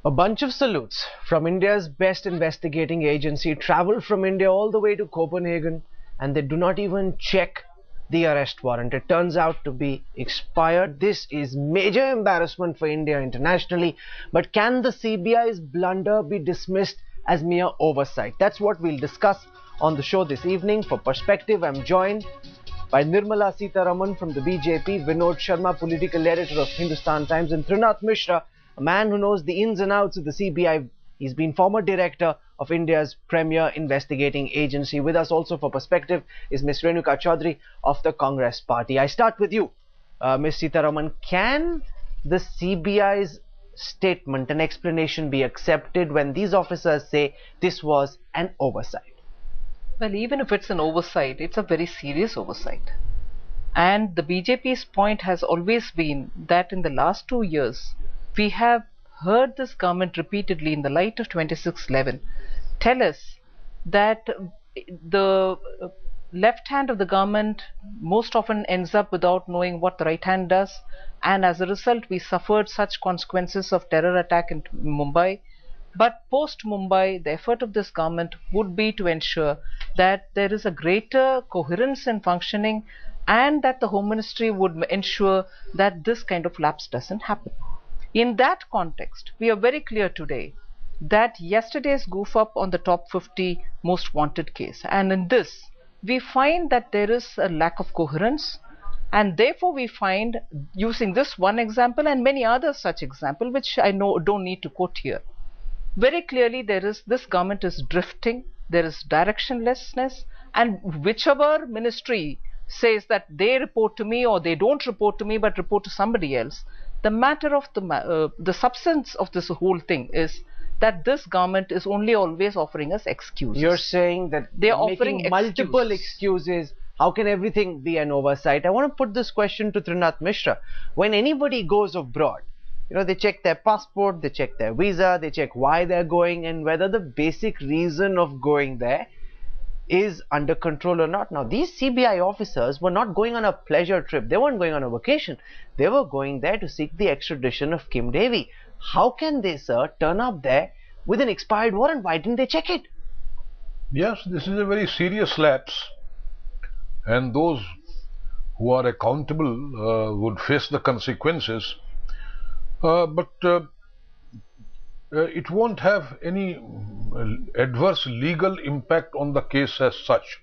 A bunch of salutes from India's best investigating agency travel from India all the way to Copenhagen, and they do not even check the arrest warrant. It turns out to be expired. This is major embarrassment for India internationally. But can the CBI's blunder be dismissed as mere oversight? That's what we'll discuss on the show this evening. For perspective, I'm joined by Nirmala Sitharaman from the BJP, Vinod Sharma, political editor of Hindustan Times, and Trinath Mishra, a man who knows the ins and outs of the CBI. He's been former director of India's premier investigating agency. With us also for perspective is Ms. Renuka Chaudhary of the Congress Party. I start with you, Ms. Sitharaman. Can the CBI's statement and explanation be accepted when these officers say this was an oversight? Well, even if it's an oversight, it's a very serious oversight. And the BJP's point has always been that in the last 2 years, we have heard this government repeatedly in the light of 2611 tell us that the left hand of the government most often ends up without knowing what the right hand does, and as a result we suffered such consequences of terror attack in Mumbai. But post Mumbai, the effort of this government would be to ensure that there is a greater coherence in functioning, and that the Home Ministry would ensure that this kind of lapse doesn't happen. In that context, we are very clear today that yesterday's goof up on the top 50 most wanted case, and in this we find that there is a lack of coherence, and therefore we find, using this one example and many other such examples which I don't need to quote here, very clearly this government is drifting, there is directionlessness, and whichever ministry says that they report to me or they don't report to me but report to somebody else, the matter of the substance of this whole thing is that this government is only always offering us excuses. You're saying that they are offering multiple excuses. How can everything be an oversight? I want to put this question to Trinath Mishra. When anybody goes abroad, they check their passport, they check their visa, they check why they're going and whether the basic reason of going there is under control or not. Now, these CBI officers were not going on a pleasure trip. They weren't going on a vacation. They were going there to seek the extradition of Kim Devi. How can they, sir, turn up there with an expired warrant? Why didn't they check it? Yes, this is a very serious lapse, and those who are accountable would face the consequences. But it won't have any adverse legal impact on the case as such,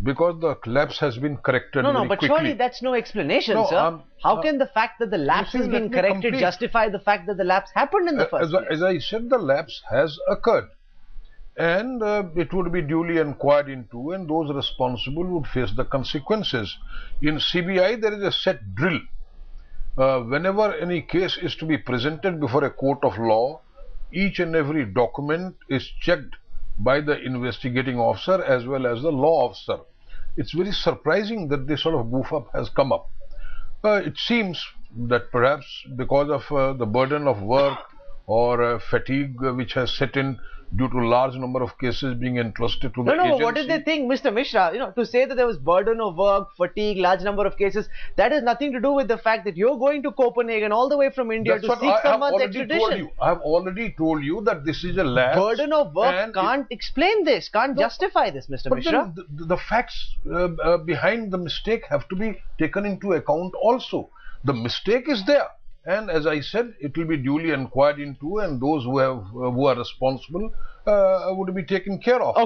because the lapse has been corrected very quickly. Surely that's no explanation, sir. How can the fact that the lapse has been corrected justify the fact that the lapse happened in the first place? As I said, the lapse has occurred, and it would be duly inquired into, and those responsible would face the consequences. In CBI, there is a set drill. Whenever any case is to be presented before a court of law, each and every document is checked by the investigating officer as well as the law officer. It's very surprising that this sort of goof up has come up. It seems that perhaps because of the burden of work or fatigue which has set in due to large number of cases being entrusted to the agency. No, what did they think, Mr. Mishra? To say that there was burden of work, fatigue, large number of cases, that has nothing to do with the fact that you're going to Copenhagen all the way from India to seek someone's extradition. I have already told you that this is a lapse. Burden of work can't explain this, can't justify this, Mr. Mishra. The facts behind the mistake have to be taken into account also. The mistake is there. And as I said, it will be duly inquired into, and those who are responsible would be taken care of.